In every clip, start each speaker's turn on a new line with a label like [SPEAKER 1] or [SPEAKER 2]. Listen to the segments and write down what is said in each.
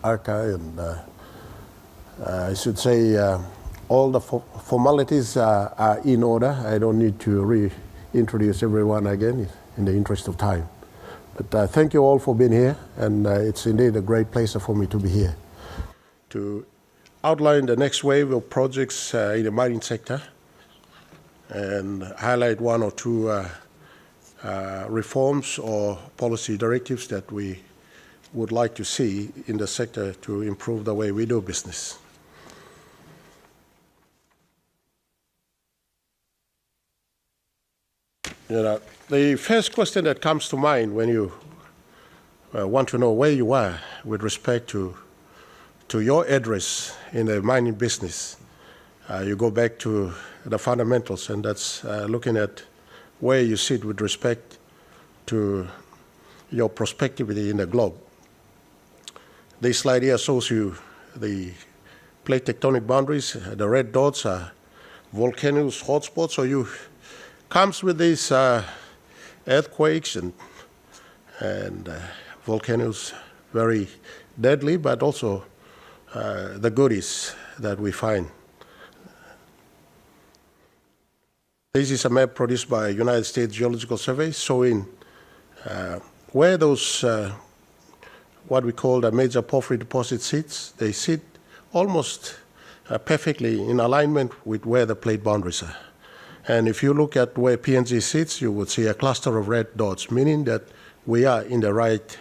[SPEAKER 1] ARCA, and I should say all the formalities are in order. I don't need to reintroduce everyone again in the interest of time. But thank you all for being here, and it's indeed a great pleasure for me to be here to outline the next wave of projects in the mining sector and highlight one or two reforms or policy directives that we would like to see in the sector to improve the way we do business. You know, the first question that comes to mind when you want to know where you are with respect to your address in the mining business, you go back to the fundamentals, and that's looking at where you sit with respect to your prospectivity in the globe. This slide here shows you the plate tectonic boundaries. The red dots are volcanoes, hotspots, so you comes with these earthquakes and volcanoes, very deadly, but also the goodies that we find. This is a map produced by United States Geological Survey showing where those, what we call the major porphyry deposit sits. They sit almost perfectly in alignment with where the plate boundaries are. And if you look at where PNG sits, you would see a cluster of red dots, meaning that we are in the right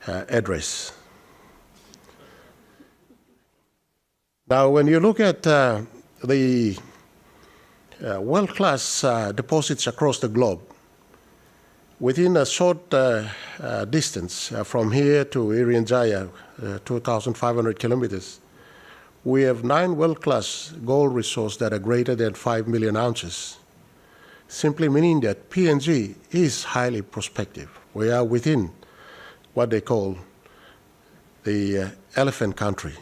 [SPEAKER 1] address. Now, when you look at the world-class deposits across the globe, within a short distance from here to Irian Jaya, 2,500 kilometers, we have 9 world-class gold resources that are greater than 5 million ounces, simply meaning that PNG is highly prospective. We are within what they call the elephant country.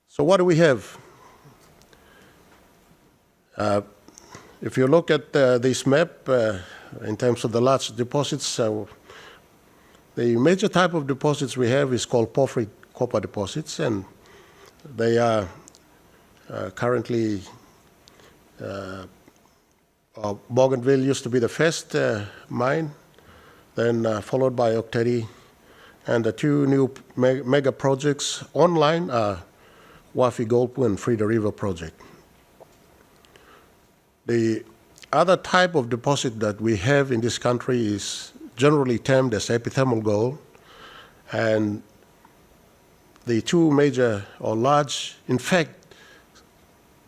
[SPEAKER 1] So what do we have? If you look at this map, in terms of the large deposits, the major type of deposits we have is called porphyry copper deposits, and they are currently, Bougainville used to be the first mine, then followed by Octari, and the 2 new mega projects online are Wafi-Golpu and Frida River project. The other type of deposit that we have in this country is generally termed as epithermal gold, and the 2 major or large, in fact,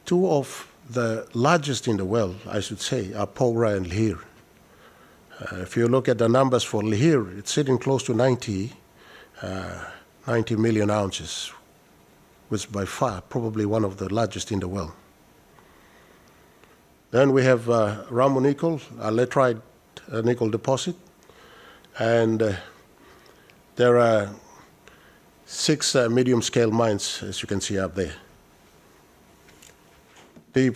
[SPEAKER 1] 2 of the largest in the world, I should say, are Porgera and Lihir. If you look at the numbers for Lihir, it's sitting close to 90 million ounces, which is by far probably one of the largest in the world. Then we have Ramu nickel, a laterite nickel deposit, and there are 6 medium-scale mines, as you can see up there. The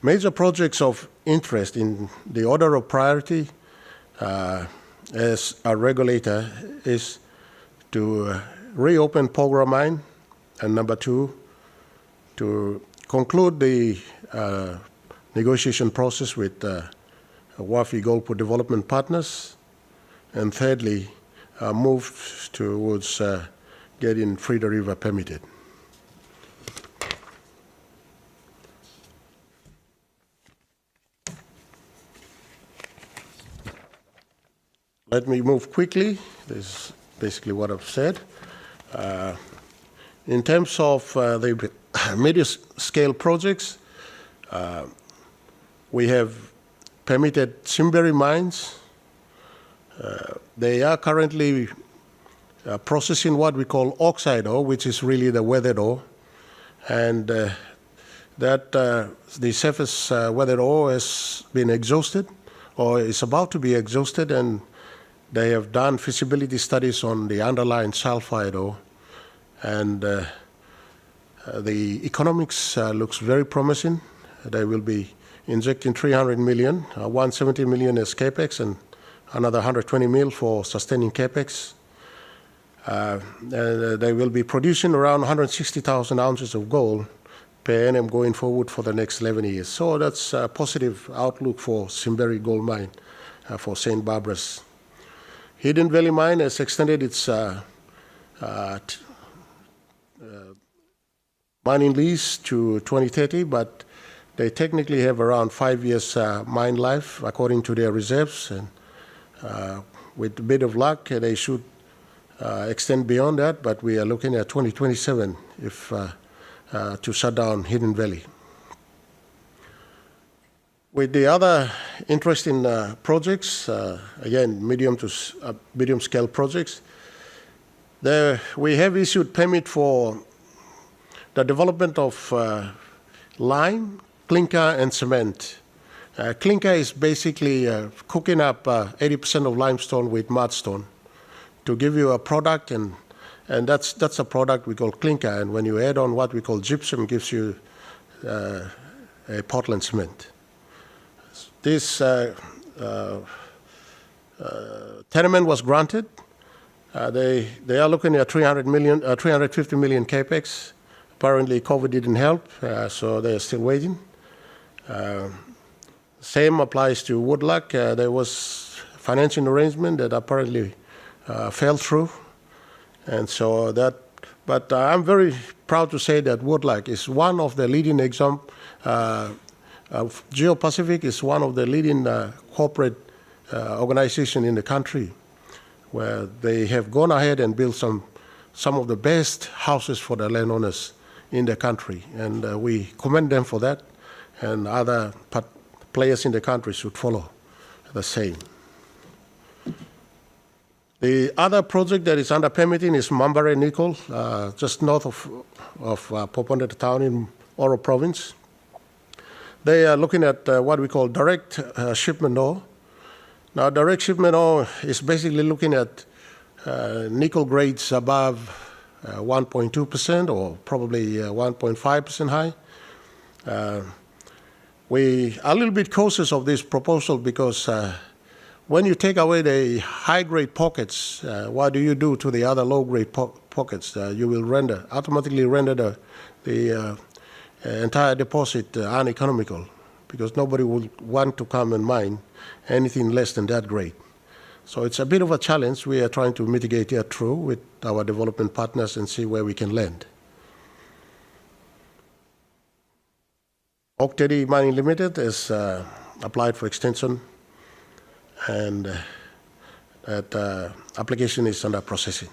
[SPEAKER 1] major projects of interest in the order of priority as a regulator is to reopen Porgera mine, and number 2, to conclude the negotiation process with Wafi-Golpu development partners, and thirdly, move towards getting Frida River permitted. Let me move quickly. This is basically what I've said. In terms of the medium-scale projects, we have permitted Simberi mines. They are currently processing what we call oxide ore, which is really the weathered ore, and the surface weathered ore has been exhausted or is about to be exhausted, and they have done feasibility studies on the underlying sulfide ore, and the economics looks very promising. They will be injecting 300 million, 170 million as capex, and another 120 million for sustaining capex. They will be producing around 160,000 ounces of gold per annum going forward for the next 11 years. So that's a positive outlook for Simberi Gold Mine for St. Barbara's. Hidden Valley Mine has extended its mining lease to 2030, but they technically have around 5 years mine life according to their reserves, and with a bit of luck they should extend beyond that, but we are looking at 2027 if to shut down Hidden Valley. With the other interesting projects, again, medium scale projects, we have issued permit for the development of lime, clinker, and cement. Clinker is basically cooking up 80% of limestone with mudstone to give you a product, and that's a product we call clinker. And when you add on what we call gypsum, it gives you a Portland cement. This tenement was granted. They are looking at 350 million capex. Apparently, COVID didn't help, so they are still waiting. Same applies to Woodluck. There was financing arrangement that apparently fell through, and so that. But I'm very proud to say that Woodluck is one of the leading Geo-Pacific is one of the leading corporate organizations in the country, where they have gone ahead and built some of the best houses for the landowners in the country, and we commend them for that, and other players in the country should follow the same. The other project that is under permitting is Mambare Nickel, just north of Poponda town in Oro province. They are looking at what we call direct shipment ore. Now, direct shipment ore is basically looking at nickel grades above 1.2% or probably 1.5% high. We are a little bit cautious of this proposal because when you take away the high-grade pockets, what do you do to the other low-grade pockets? You will automatically render the entire deposit uneconomical, because nobody would want to come and mine anything less than that grade. So it's a bit of a challenge. We are trying to mitigate that through with our development partners and see where we can land. Oak Teddy Mining Limited has applied for extension, and that application is under processing.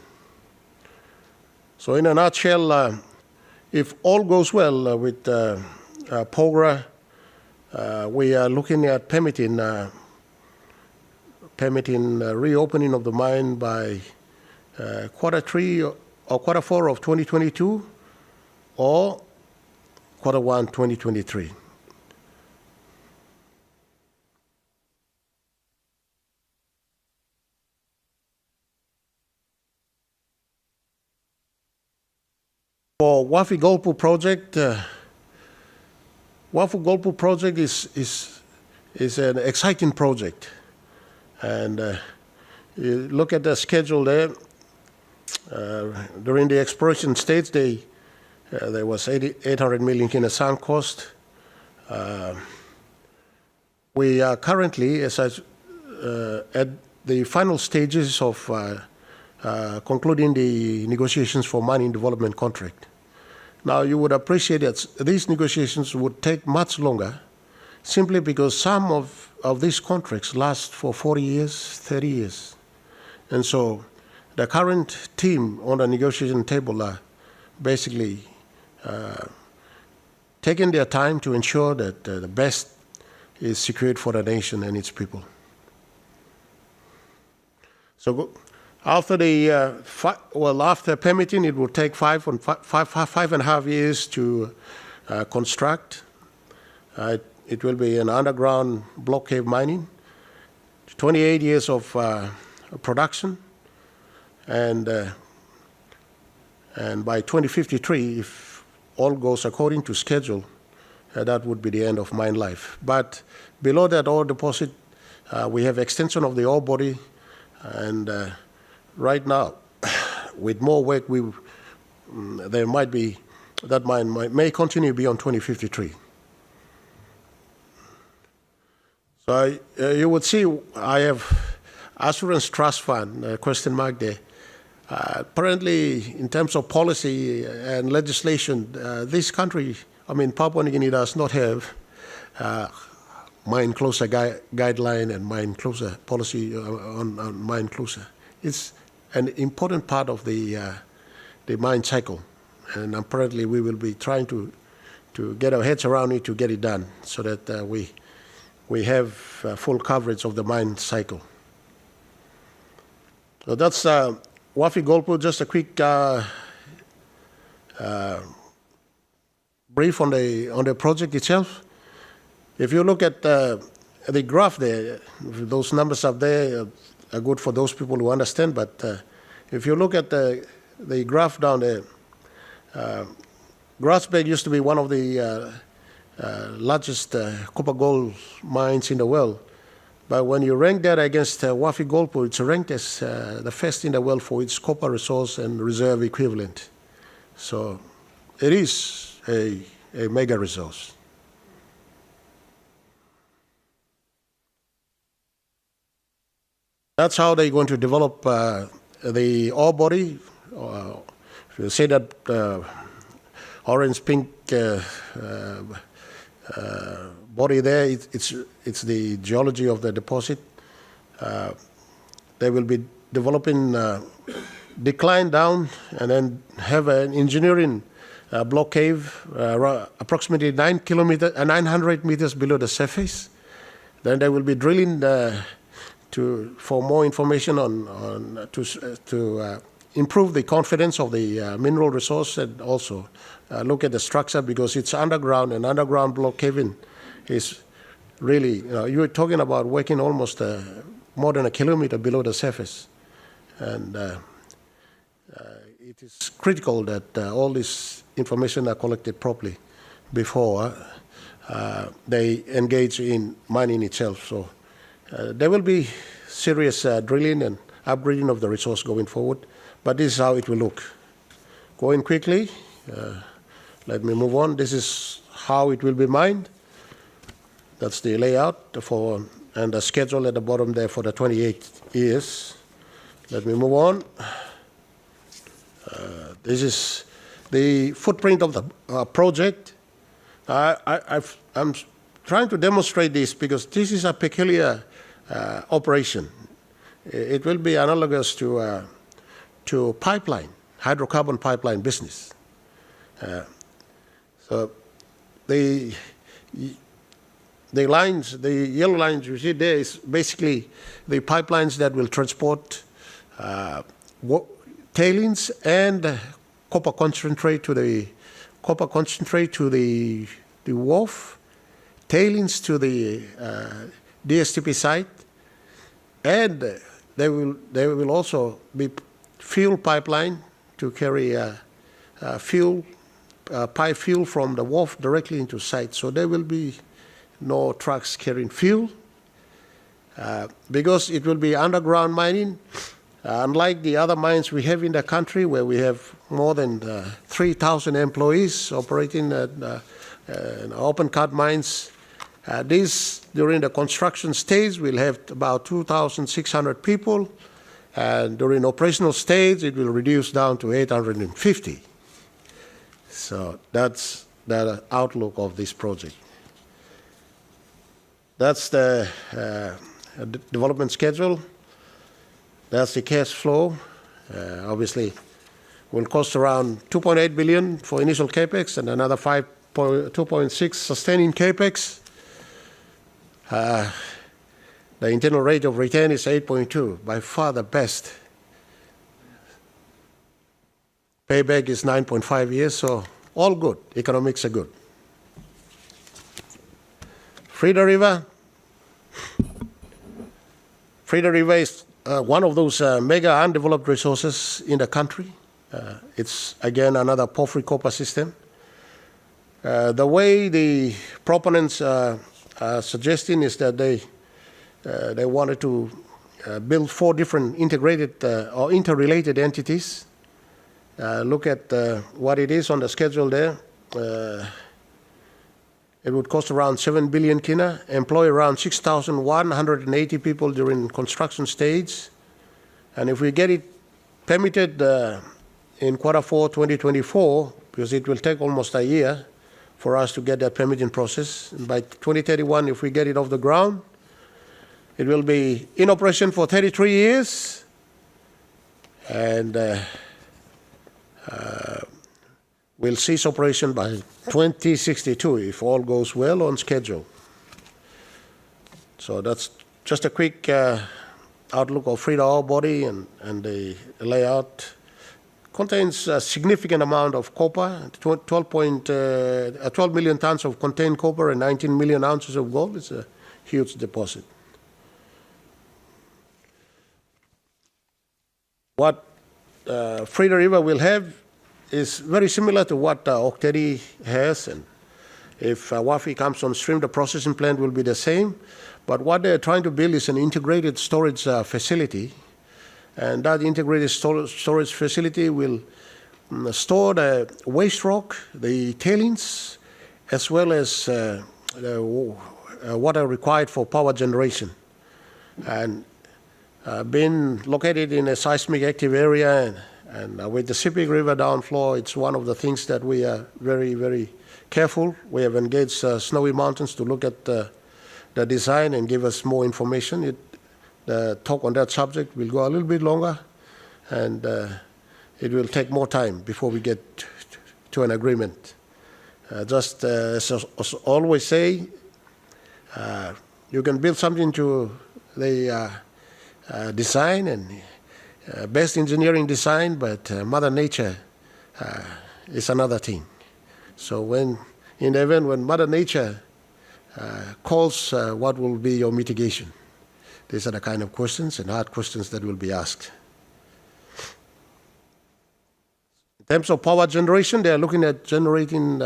[SPEAKER 1] So in a nutshell, if all goes well with Pogra, we are looking at permitting reopening of the mine by Q3 or Q4 of 2022 or Q1 2023. For Wafi Golpu project, Wafi Golpu project is an exciting project, and you look at the schedule there. During the exploration stage, there was 800 million kina sunk cost. We are currently, at the final stages of concluding the negotiations for mining development contract. Now, you would appreciate that these negotiations would take much longer, simply because some of these contracts last for 40 years, 30 years. And so the current team on the negotiation table are basically taking their time to ensure that the best is secured for the nation and its people. So after after permitting, it will take five and a half years to construct. It will be an underground block cave mining, 28 years of production, and by 2053, if all goes according to schedule, that would be the end of mine life. But below that ore deposit, we have extension of the ore body, and right now with more work, there might be, that mine may continue beyond 2053. So you would see I have Assurance Trust Fund, question mark there. Apparently, in terms of policy and legislation, this country, I mean, Papua New Guinea does not have mine closure guideline and mine closure policy on mine closure. It's an important part of the mine cycle, and apparently we will be trying to get our heads around it to get it done, so that we have full coverage of the mine cycle. So that's Wafi Golpu. Just a quick brief on the project itself. If you look at the graph there, those numbers up there are good for those people who understand, but if you look at the graph down there, Grasberg used to be one of the largest copper gold mines in the world. But when you rank that against Wafi Golpu, it's ranked as the first in the world for its copper resource and reserve equivalent. So it is a mega resource. That's how they're going to develop the ore body. If you say that orange-pink body there, it's the geology of the deposit. They will be developing decline down and then have an engineering block cave approximately 900 meters below the surface. Then they will be drilling for more information to improve the confidence of the mineral resource, and also look at the structure, because it's underground, and underground block caving is really, you're talking about working almost more than a kilometer below the surface. And it is critical that all this information are collected properly before they engage in mining itself. So there will be serious drilling and upgrading of the resource going forward, but this is how it will look. Going quickly, let me move on. This is how it will be mined. That's the layout and the schedule at the bottom there for the 28 years. Let me move on. This is the footprint of the project. I'm trying to demonstrate this because this is a peculiar operation. It will be analogous to pipeline, hydrocarbon pipeline business. So the lines, the yellow lines you see there is basically the pipelines that will transport tailings and copper concentrate to the wharf, tailings to the DSTP site, and there will also be fuel pipeline to carry pipe fuel from the wharf directly into site. So there will be no trucks carrying fuel because it will be underground mining. Unlike the other mines we have in the country, where we have more than 3,000 employees operating at open cut mines, during the construction stage, we'll have about 2,600 people, and during operational stage, it will reduce down to 850. So that's the outlook of this project. That's the development schedule. That's the cash flow. Obviously, will cost around 2.8 billion for initial capex and another 2.6 sustaining capex. The internal rate of return is 8.2, by far the best. Payback is 9.5 years, so all good. Economics are good. Frida River. Frida River is one of those mega undeveloped resources in the country. It's, again, another porphyry copper system. The way the proponents are suggesting is that they wanted to build 4 different integrated or interrelated entities look at what it is on the schedule there. It would cost around 7 billion kina, employ around 6,180 people during construction stage. And if we get it permitted in Q4 2024, because it will take almost a year for us to get that permitting process. And by 2031, if we get it off the ground, it will be in operation for 33 years. And we'll cease operation by 2062 if all goes well on schedule. So that's just a quick outlook of Frida ore body and the layout. Contains a significant amount of copper, 12 million tons of contained copper and 19 million ounces of gold. It's a huge deposit. What Frida River will have is very similar to what Oktedi has, and if Wafi comes on stream, the processing plant will be the same. But what they're trying to build is an integrated storage facility, and that integrated storage facility will store the waste rock, the tailings, as well as the water required for power generation. And being located in a seismic active area and with the Sepik River downflow, it's one of the things that we are very, very careful. We have engaged Snowy Mountains to look at the design and give us more information. The talk on that subject will go a little bit longer, and it will take more time before we get to an agreement. Just as I always say, you can build something to the design and best engineering design, but Mother Nature is another thing. So when, in the event when Mother Nature calls, what will be your mitigation? These are the kind of questions and hard questions that will be asked. In terms of power generation, they are looking at generating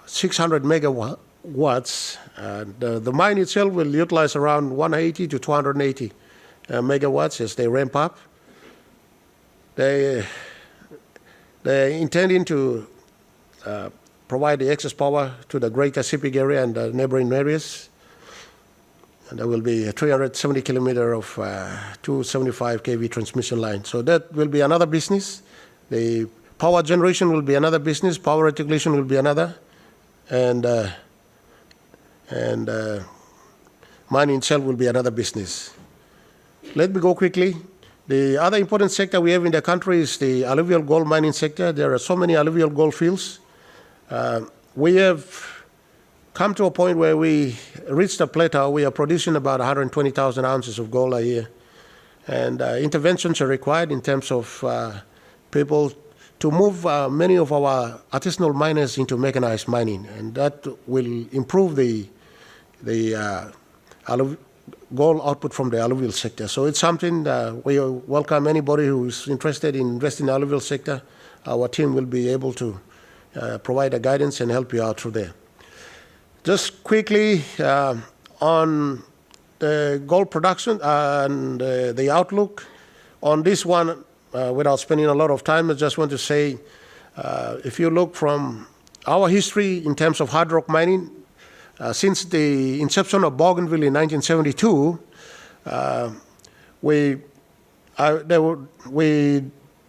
[SPEAKER 1] 600 megawatts. The mine itself will utilize around 180 to 280 megawatts as they ramp up. They're intending to provide the excess power to the greater Sepik area and the neighboring areas. And there will be a 370 kilometer of 275 kV transmission line. So that will be another business. The power generation will be another business. Power reticulation will be another. And mining itself will be another business. Let me go quickly. The other important sector we have in the country is the alluvial gold mining sector. There are so many alluvial gold fields. We have come to a point where we reached a plateau. We are producing about 120,000 ounces of gold a year. And interventions are required in terms of people to move many of our artisanal miners into mechanized mining. And that will improve the gold output from the alluvial sector. So it's something we welcome anybody who is interested in investing in the alluvial sector. Our team will be able to provide the guidance and help you out through there. Just quickly on the gold production and the outlook. On this one, without spending a lot of time, I just want to say, if you look from our history in terms of hard rock mining, since the inception of Bougainville in 1972, we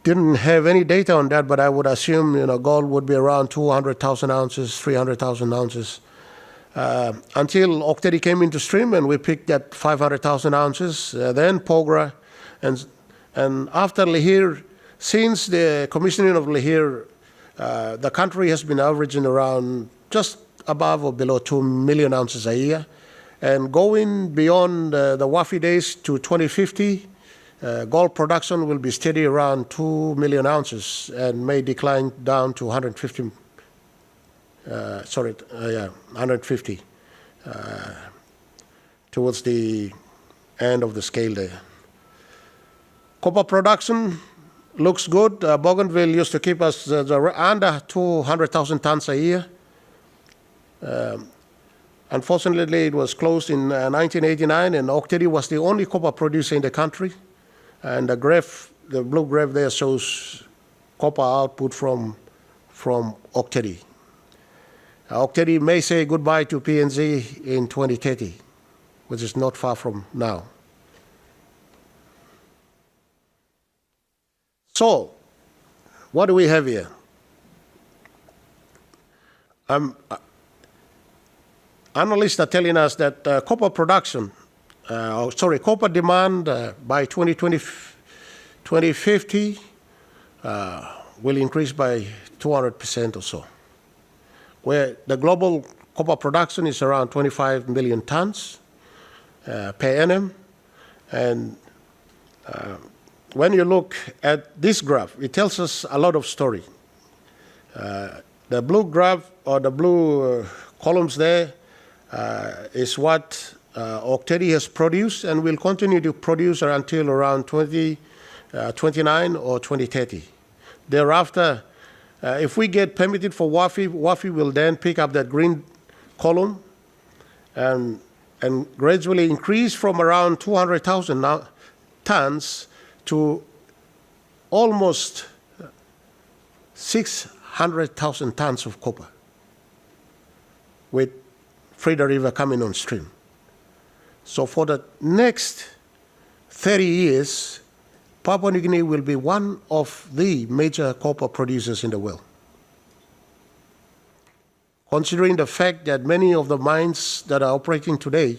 [SPEAKER 1] didn't have any data on that, but I would assume gold would be around 200,000 ounces, 300,000 ounces. Until Oktedi came into stream and we picked at 500,000 ounces, then Pogra, and after Lihir, since the commissioning of Lihir, the country has been averaging around just above or below 2 million ounces a year. And going beyond the Wafi days to 2050, gold production will be steady around 2 million ounces and may decline down to 150 towards the end of the scale there. Copper production looks good. Bougainville used to keep us under 200,000 tons a year. Unfortunately, it was closed in 1989, and Oktedi was the only copper producer in the country. And the graph the blue graph there shows copper output from Octedi. Octedi may say goodbye to PNG in 2030, which is not far from now. So, what do we have here? Analysts are telling us that copper production, copper demand by 2050 will increase by 200% or so, where the global copper production is around 25 million tons per annum. And when you look at this graph, it tells us a lot of story. The blue graph, or the blue columns there, is what Octedi has produced and will continue to produce until around 2029 or 2030. Thereafter, if we get permitted for WAFI will then pick up that green column and gradually increase from around 200,000 tons to almost 600,000 tons of copper, with Feeder River coming on stream. So for the next 30 years, Papua New Guinea will be one of the major copper producers in the world. Considering the fact that many of the mines that are operating today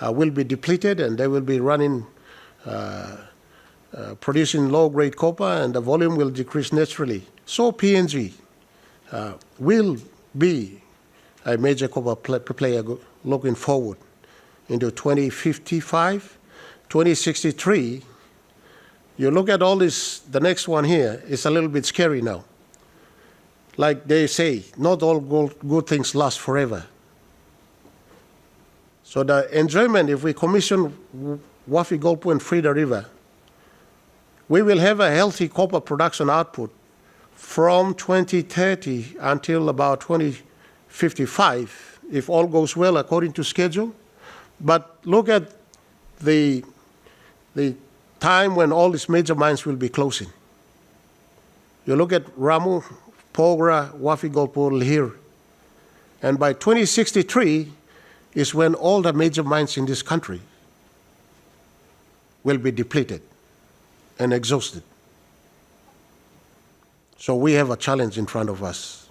[SPEAKER 1] will be depleted and they will be running, producing low-grade copper, and the volume will decrease naturally. So PNG will be a major copper player looking forward into 2055, 2063. You look at all this, the next one here is a little bit scary now. Like they say, not all good things last forever. So the enjoyment, if we commission Wafi Golpu and Feeder River, we will have a healthy copper production output from 2030 until about 2055, if all goes well according to schedule. But look at the time when all these major mines will be closing. You look at Ramu, Pogra, Wafi Golpu, Lihir. And by 2063 is when all the major mines in this country will be depleted and exhausted. So we have a challenge in front of us.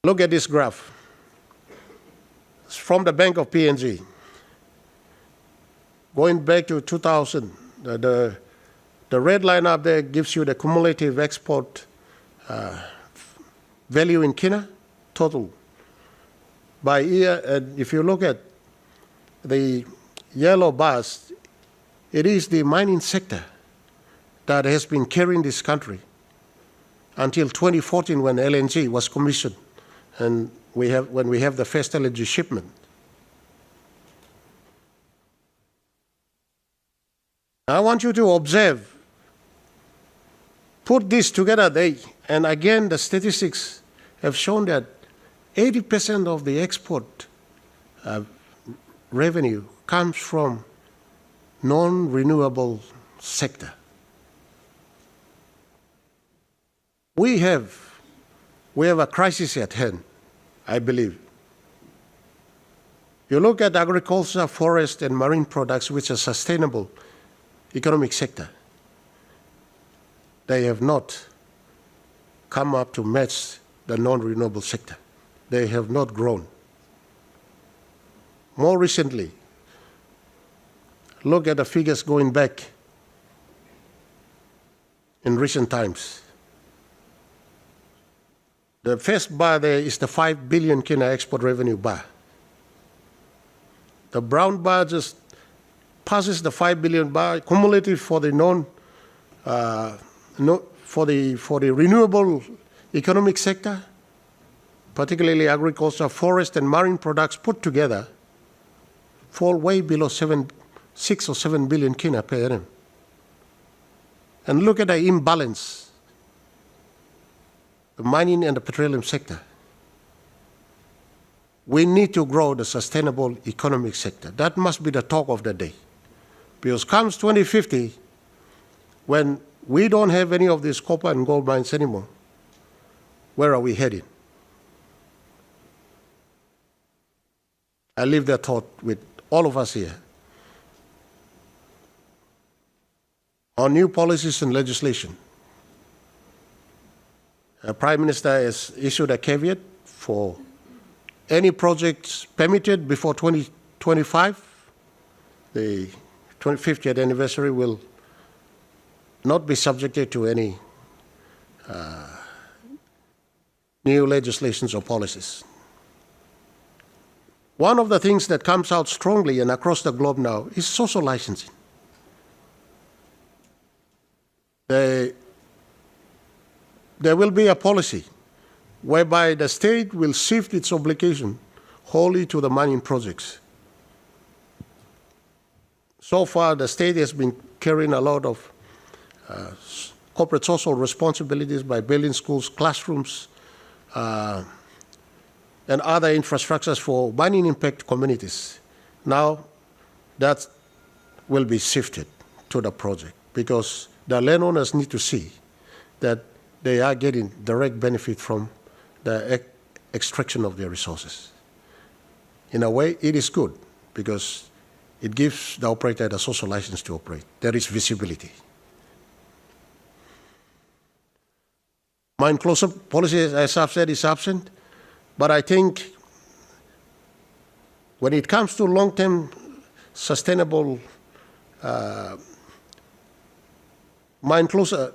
[SPEAKER 1] Look at this graph. It's from the Bank of PNG. Going back to 2000, the red line up there gives you the cumulative export value in Kina, total by year. And if you look at the yellow bars, it is the mining sector that has been carrying this country until 2014 when LNG was commissioned and when we have the first LNG shipment. I want you to observe, put this together, and again the statistics have shown that 80% of the export revenue comes from non-renewable sector. We have a crisis at hand, I believe. You look at agriculture, forest, and marine products, which are sustainable economic sector. They have not come up to match the non-renewable sector. They have not grown. More recently, look at the figures going back in recent times. The first bar there is the 5 billion Kina export revenue bar. The brown bar just passes the 5 billion bar, cumulative for the for the renewable economic sector, particularly agriculture, forest, and marine products put together, fall way below 6 or 7 billion Kina per annum. And look at the imbalance, the mining and the petroleum sector. we need to grow the sustainable economic sector. That must be the talk of the day. Because comes 2050, when we don't have any of these copper and gold mines anymore, where are we heading? I leave that thought with all of us here. On new policies and legislation, the Prime Minister has issued a caveat for any projects permitted before 2025. The 50th anniversary will not be subjected to any new legislations or policies. One of the things that comes out strongly and across the globe now is social licensing. There will be a policy whereby the state will shift its obligation wholly to the mining projects. So far, the state has been carrying a lot of corporate social responsibilities by building schools, classrooms, and other infrastructures for mining impact communities. Now, that will be shifted to the project because the landowners need to see that they are getting direct benefit from the extraction of their resources. In a way, it is good because it gives the operator the social license to operate. There is visibility. Mine closure policy, as I've said, is absent, but I think when it comes to long-term sustainable mine closure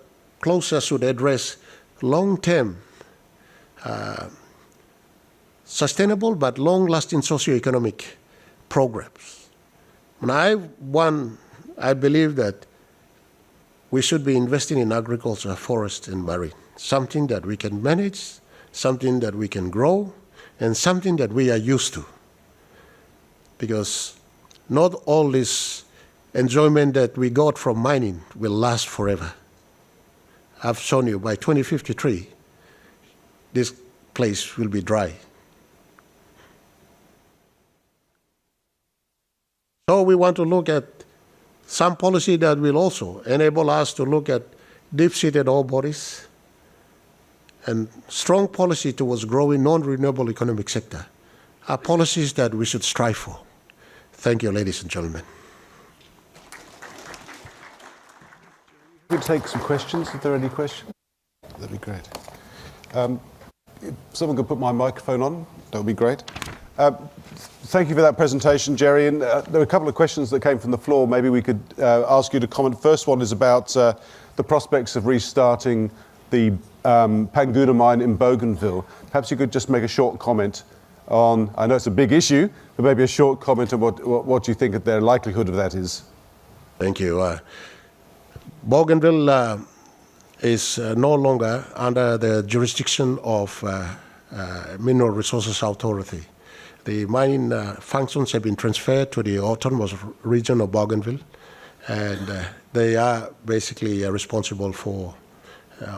[SPEAKER 1] should address long-term sustainable but long-lasting socio-economic programs. And I believe that we should be investing in agriculture, forest, and marine, something that we can manage, something that we can grow, and something that we are used to. Because not all this enjoyment that we got from mining will last forever. I've shown you by 2053, this place will be dry. So we want to look at some policy that will also enable us to look at deep-seated ore bodies and strong policy towards growing non-renewable economic sector are policies that we should strive for. Thank you, ladies and gentlemen.
[SPEAKER 2] We'll take some questions, if there are any questions. That'd be great. If someone could put my microphone on, that would be great. Thank you for that presentation, Jerry. And there were a couple of questions that came from the floor. Maybe we could ask you to comment. First one is about the prospects of restarting the Panguda mine in Bougainville. Perhaps you could just make a short comment on, I know it's a big issue, but maybe a short comment on what you think the likelihood of that is.
[SPEAKER 1] Thank you. Bougainville is no longer under the jurisdiction of Mineral Resources Authority. The mining functions have been transferred to the autonomous region of Bougainville, and they are basically responsible for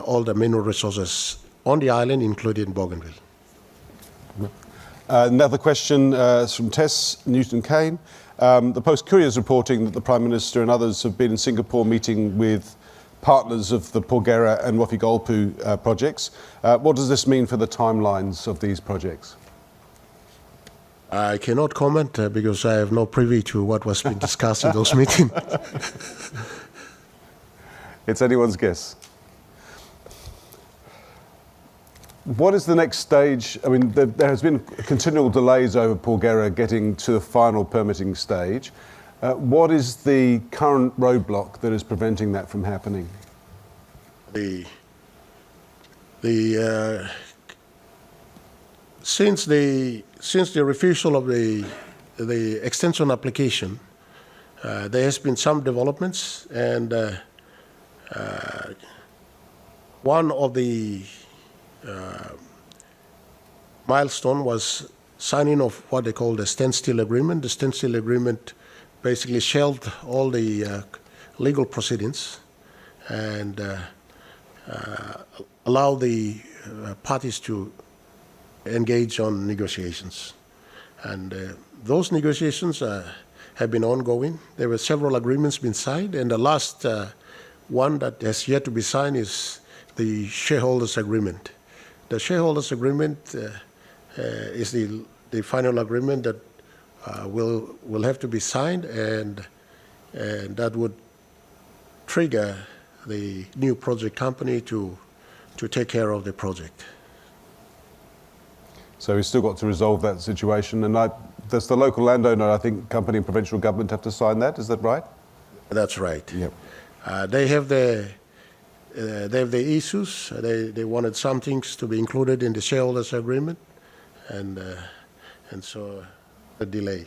[SPEAKER 1] all the mineral resources on the island, including Bougainville.
[SPEAKER 2] Another question is from Tess Newton-Kane. The Post-Courier is reporting that the Prime Minister and others have been in Singapore meeting with partners of the Porgera and Wafi-Golpu projects. What does this mean for the timelines of these projects?
[SPEAKER 1] I cannot comment because I have no privy to what was being discussed in those meetings.
[SPEAKER 2] It's anyone's guess. What is the next stage? I mean, there has been continual delays over Porgera getting to the final permitting stage. What is the current roadblock that is preventing that from happening?
[SPEAKER 1] Since the refusal of the extension application, there has been some developments, and one of the milestone was signing of what they call the standstill agreement. The standstill agreement basically shelved all the legal proceedings and allow the parties to engage on negotiations. And those negotiations have been ongoing. There were several agreements been signed, and the last one that has yet to be signed is the shareholders' agreement. The shareholders' agreement is the final agreement that will have to be signed, and that would trigger the new project company to take care of the project.
[SPEAKER 2] So we've still got to resolve that situation, and does the local landowner, I think, company and provincial government have to sign that? Is that right?
[SPEAKER 1] That's right.
[SPEAKER 2] Yep.
[SPEAKER 1] They have the issues. They wanted some things to be included in the shareholders' agreement, and so a delay.